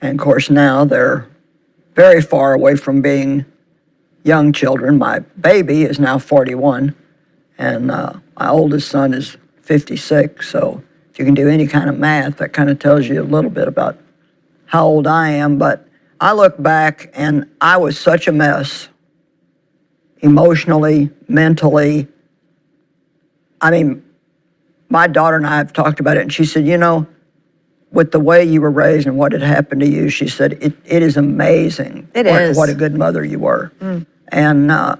And of course now they're very far away from being young children. My baby is now 41, and my oldest son is 56. So if you can do any kind of math, that kind of tells you a little bit about how old I am. But I look back and I was such a mess, emotionally, mentally. I mean, my daughter and I have talked about it, and she said, with the way you were raised and what had happened to you, she said, it is amazing what a good mother you were. Mm. And I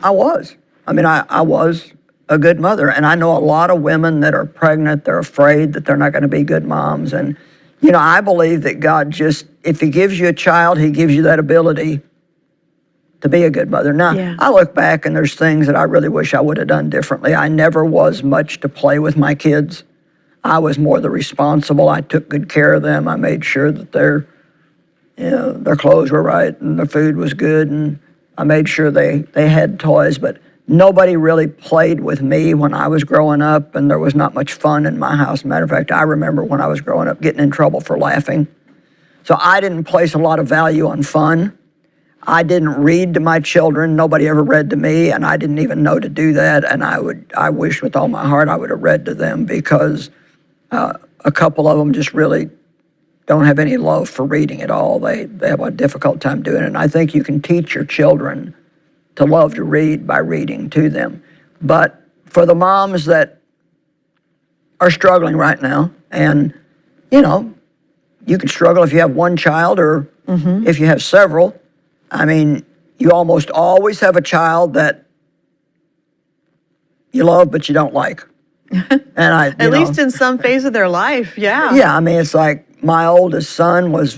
was. I was a good mother. And I know a lot of women that are pregnant, they're afraid that they're not going to be good moms. And, I believe that God if he gives you a child, he gives you that ability to be a good mother. Now, yeah. I look back and there's things that I really wish I would have done differently. I never was much to play with my kids. I was more the responsible. I took good care of them. I made sure that their clothes were right and their food was good, and I made sure they had toys. But nobody really played with me when I was growing up, and there was not much fun in my house. Matter of fact, I remember when I was growing up getting in trouble for laughing. So I didn't place a lot of value on fun. I didn't read to my children. Nobody ever read to me, and I didn't even know to do that. And I wish with all my heart I would have read to them, because a couple of them just really don't have any love for reading at all. They have a difficult time doing it. And I think you can teach your children to love to read by reading to them. But for the moms that are struggling right now, and you can struggle if you have one child or if you have several. You almost always have a child that you love but you don't like. And at least in some phase of their life, yeah. Yeah, it's like my oldest son was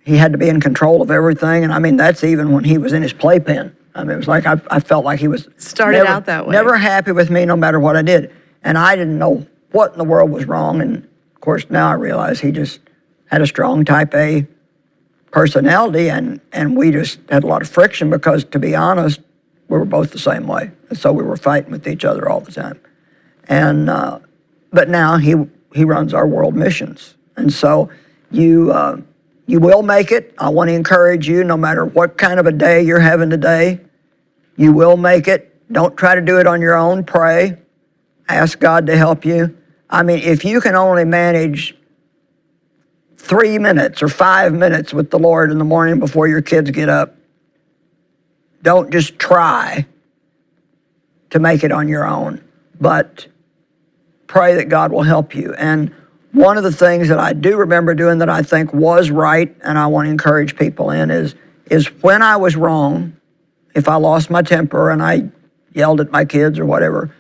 he had to be in control of everything. And that's even when he was in his playpen. It was like I felt like he was out that way. Never happy with me no matter what I did. And I didn't know what in the world was wrong. And of course now I realize he just had a strong type A personality, and we just had a lot of friction because, to be honest, we were both the same way. And so we were fighting with each other all the time. And but now he runs our world missions. And so you will make it. I want to encourage you, no matter what kind of a day you're having today, you will make it. Don't try to do it on your own. Pray. Ask God to help you. If you can only manage 3 minutes or 5 minutes with the Lord in the morning before your kids get up, don't just try to make it on your own, but pray that God will help you. And one of the things that I do remember doing that I think was right, and I want to encourage people in, is when I was wrong, if I lost my temper and I yelled at my kids or whatever,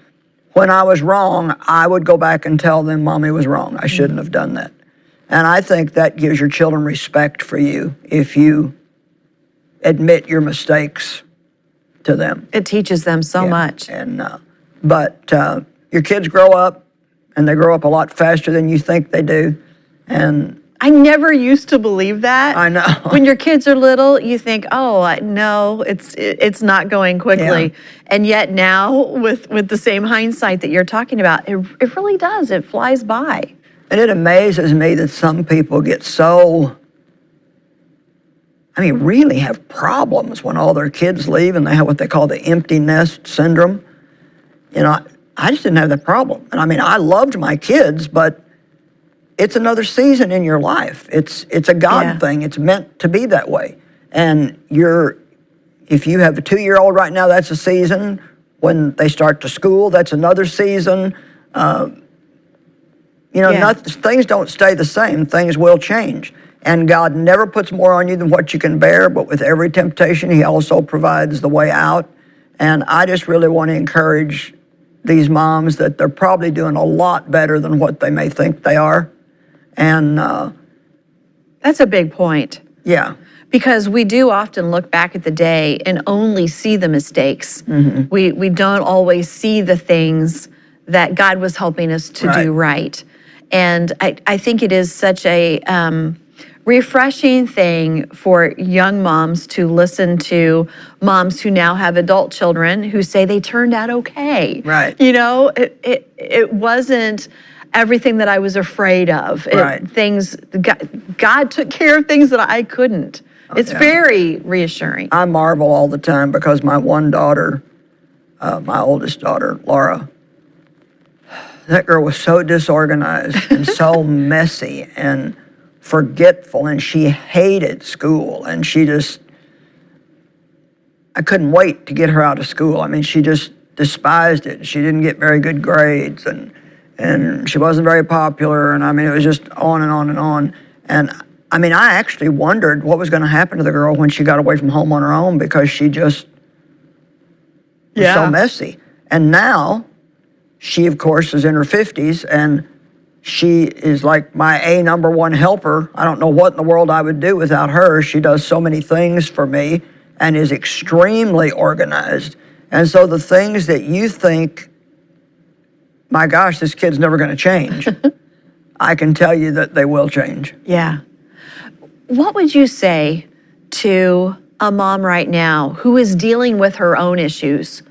when I was wrong, I would go back and tell them, Mommy was wrong. I shouldn't have done that. And I think that gives your children respect for you if you admit your mistakes to them. It teaches them so much. And but your kids grow up, and they grow up a lot faster than you think they do. And I never used to believe that. I know. When your kids are little, you think, oh, no, it's not going quickly. Yeah. And yet now, with the same hindsight that you're talking about, it really does. It flies by. And it amazes me that some people get really have problems when all their kids leave and they have what they call the empty nest syndrome. I just didn't have that problem. And I loved my kids, but it's another season in your life. It's a God thing. It's meant to be that way. And if you have a 2-year-old right now, that's a season. When they start to school, that's another season. Things don't stay the same. Things will change. And God never puts more on you than what you can bear, but with every temptation, he also provides the way out. And I just really want to encourage these moms that they're probably doing a lot better than what they may think they are. And that's a big point. Yeah. Because we do often look back at the day and only see the mistakes. Mm-hmm. We don't always see the things that God was helping us to do right. And I think it is such a refreshing thing for young moms to listen to moms who now have adult children who say they turned out okay. Right. It wasn't everything that I was afraid of. Right. God took care of things that I couldn't. It's yeah. very reassuring. I marvel all the time because my one daughter, my oldest daughter, Laura, that girl was so disorganized and so messy and forgetful, and she hated school, and I couldn't wait to get her out of school. I mean, she just despised it. She didn't get very good grades, and she wasn't very popular, and I mean, it was just on and on and on. And I mean, I actually wondered what was going to happen to the girl when she got away from home on her own, because she just was so messy. And now, she, of course, is in her 50s, and she is like my number one helper. I don't know what in the world I would do without her. She does so many things for me and is extremely organized. And so the things that you think, my gosh, this kid's never going to change, I can tell you that they will change. Yeah. What would you say to a mom right now who is dealing with her own issues?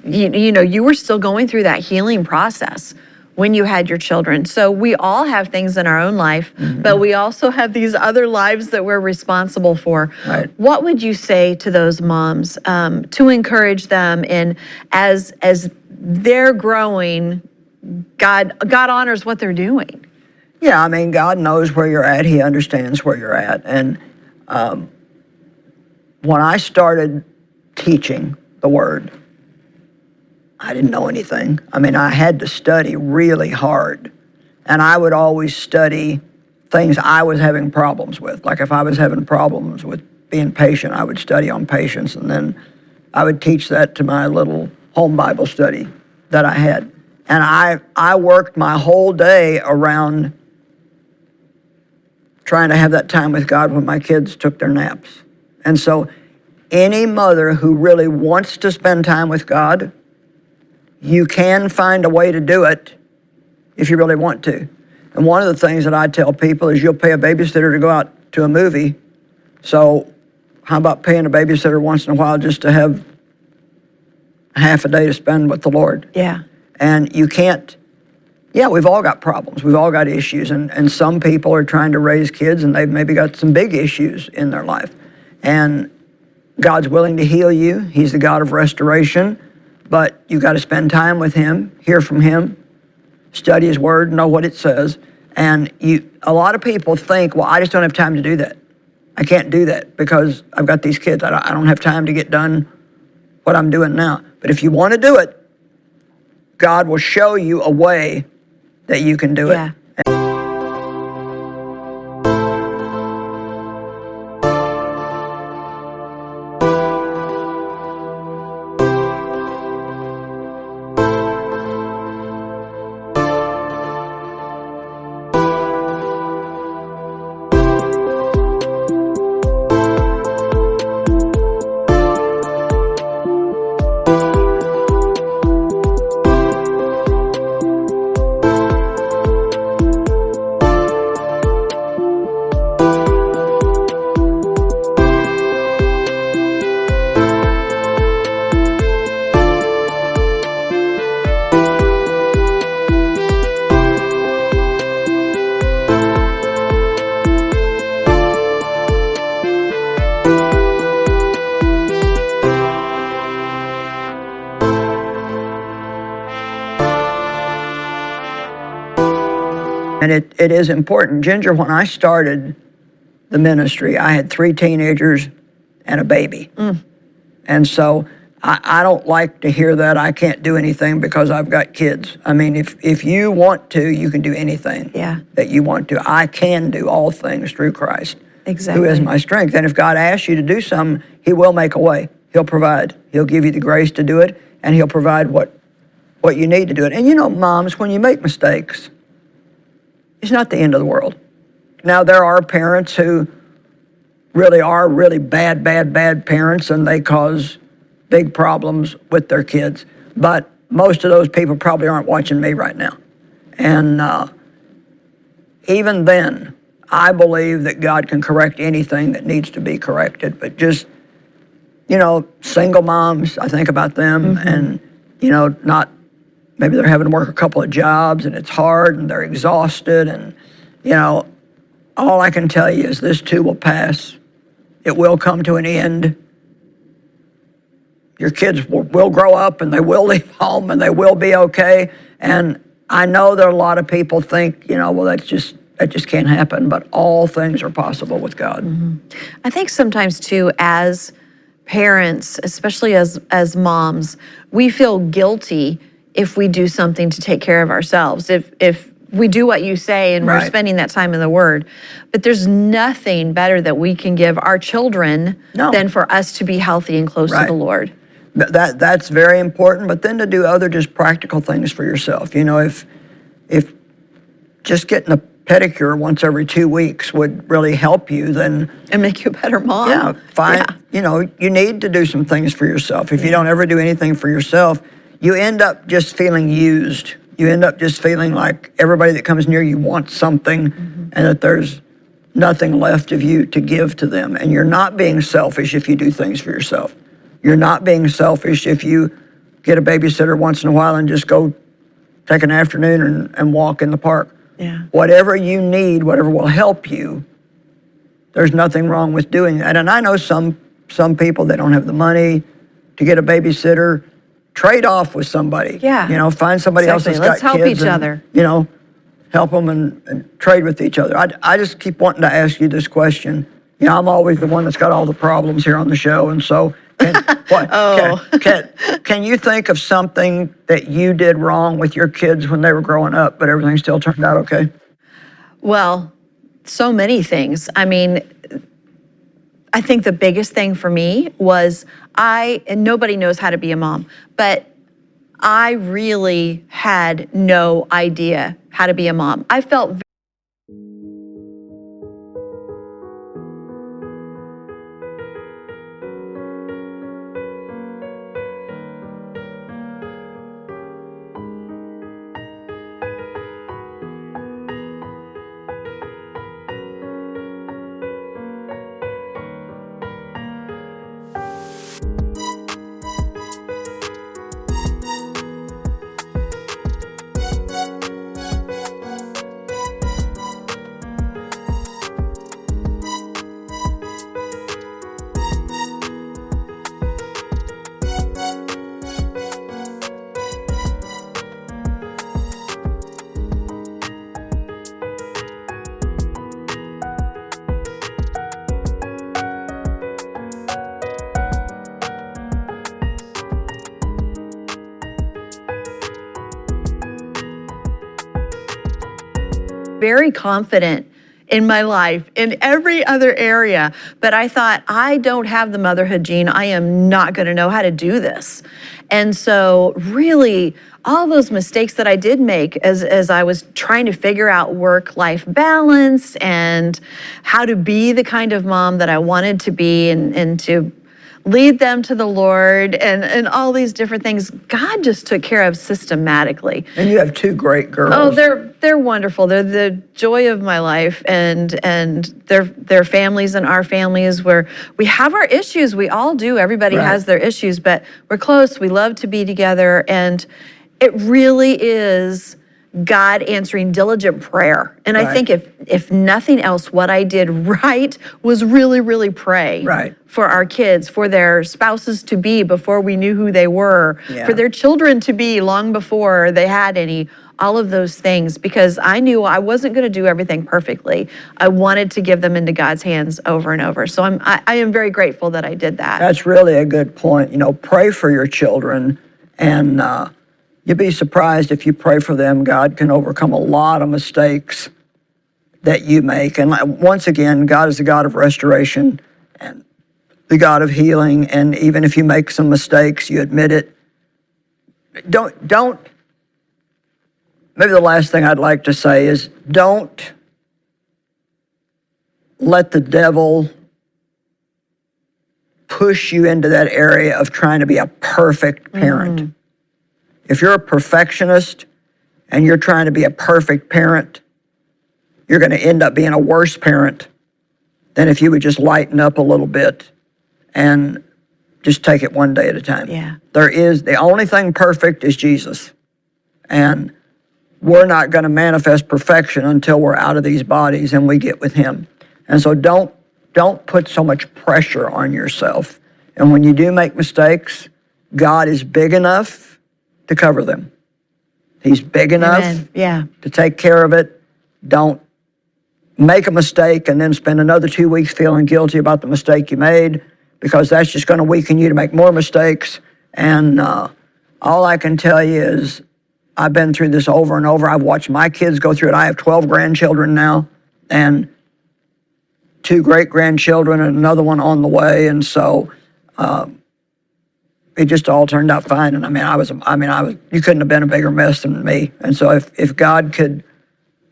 You know, you were still going through that healing process when you had your children. So we all have things in our own life, but we also have these other lives that we're responsible for. Right. What would you say to those moms to encourage them in as they're growing, God honors what they're doing? Yeah, I mean, God knows where you're at. He understands where you're at. And when I started teaching the Word, I didn't know anything. I mean, I had to study really hard. And I would always study things I was having problems with. Like if I was having problems with being patient, I would study on patience. And then I would teach that to my little home Bible study that I had. And I worked my whole day around trying to have that time with God when my kids took their naps. And so any mother who really wants to spend time with God, you can find a way to do it if you really want to. And one of the things that I tell people is you'll pay a babysitter to go out to a movie. So how about paying a babysitter once in a while just to have half a day to spend with the Lord? Yeah. And you can't, we've all got problems. We've all got issues. And some people are trying to raise kids and they've maybe got some big issues in their life. And God's willing to heal you. He's the God of restoration. But you got to spend time with Him, hear from Him, study His Word, know what it says. And a lot of people think, well, I just don't have time to do that. I can't do that because I've got these kids. I don't have time to get done what I'm doing now. But if you want to do it, God will show you a way that you can do it. And it is important. Ginger, when I started the ministry, I had 3 teenagers and a baby. And so I don't like to hear that I can't do anything because I've got kids. I mean, if you want to, you can do anything that you want to. I can do all things through Christ, who is my strength. And if God asks you to do something, He will make a way. He'll provide. He'll give you the grace to do it, and He'll provide what you need to do it. And you know, moms, when you make mistakes, it's not the end of the world. Now, there are parents who really are really bad parents, and they cause big problems with their kids. But most of those people probably aren't watching me right now. And even then, I believe that God can correct anything that needs to be corrected. But just, you know, single moms, I think about them, and, you know, not maybe they're having to work a couple of jobs and it's hard and they're exhausted. And, all I can tell you is this too will pass. It will come to an end. Your kids will grow up and they will leave home and they will be okay. And I know that a lot of people think, well, that just can't happen, but all things are possible with God. Mm-hmm. I think sometimes too, as parents, especially as moms, we feel guilty if we do something to take care of ourselves. If we do what you say and we're spending that time in the Word. But there's nothing better that we can give our children than for us to be healthy and close to the Lord. That's very important, but then to do other just practical things for yourself. If just getting a pedicure once every 2 weeks would really help you, then... And make you a better mom. Yeah, fine. Yeah. You need to do some things for yourself. If you don't ever do anything for yourself, you end up just feeling used. You end up just feeling like everybody that comes near you wants something, and that there's nothing left of you to give to them. And you're not being selfish if you do things for yourself. You're not being selfish if you get a babysitter once in a while and just go take an afternoon and walk in the park. Yeah. Whatever you need, whatever will help you, there's nothing wrong with doing that. And I know some people, they don't have the money to get a babysitter. Trade off with somebody. Yeah. Find somebody else that's got kids. Let's help each other. Help them and trade with each other. I just keep wanting to ask you this question. I'm always the one that's got all the problems here on the show, and so can you think of something that you did wrong with your kids when they were growing up, but everything still turned out okay? Well, so many things. I mean, I think the biggest thing for me was and nobody knows how to be a mom, but I really had no idea how to be a mom. I felt very confident in my life, in every other area. But I thought, I don't have the motherhood gene. I am not going to know how to do this. And so really, all those mistakes that I did make as I was trying to figure out work-life balance and how to be the kind of mom that I wanted to be and to lead them to the Lord and all these different things, God just took care of systematically. And you have two great girls. Oh, they're wonderful. They're the joy of my life, and their families and our families, where we have our issues. We all do. Everybody has their issues, but we're close. We love to be together, and it really is God answering diligent prayer. And I think if nothing else, what I did right was really, really pray for our kids, for their spouses to be before we knew who they were, for their children to be long before they had any, all of those things, because I knew I wasn't going to do everything perfectly. I wanted to give them into God's hands over and over. So I am very grateful that I did that. That's really a good point. Pray for your children, and you'd be surprised if you pray for them, God can overcome a lot of mistakes that you make. And once again, God is the God of restoration and the God of healing. And even if you make some mistakes, you admit it. Don't, maybe the last thing I'd like to say is, don't let the devil push you into that area of trying to be a perfect parent. If you're a perfectionist and you're trying to be a perfect parent, you're going to end up being a worse parent than if you would just lighten up a little bit and just take it one day at a time. Yeah. The only thing perfect is Jesus. And we're not going to manifest perfection until we're out of these bodies and we get with him. And so don't put so much pressure on yourself. And when you do make mistakes, God is big enough to cover them. He's big enough to take care of it. Don't make a mistake and then spend another 2 weeks feeling guilty about the mistake you made, because that's just going to weaken you to make more mistakes. And all I can tell you is I've been through this over and over. I've watched my kids go through it. I have 12 grandchildren now and 2 great-grandchildren and another one on the way. And so it just all turned out fine. And you couldn't have been a bigger mess than me. And so if God could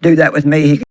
do that with me, he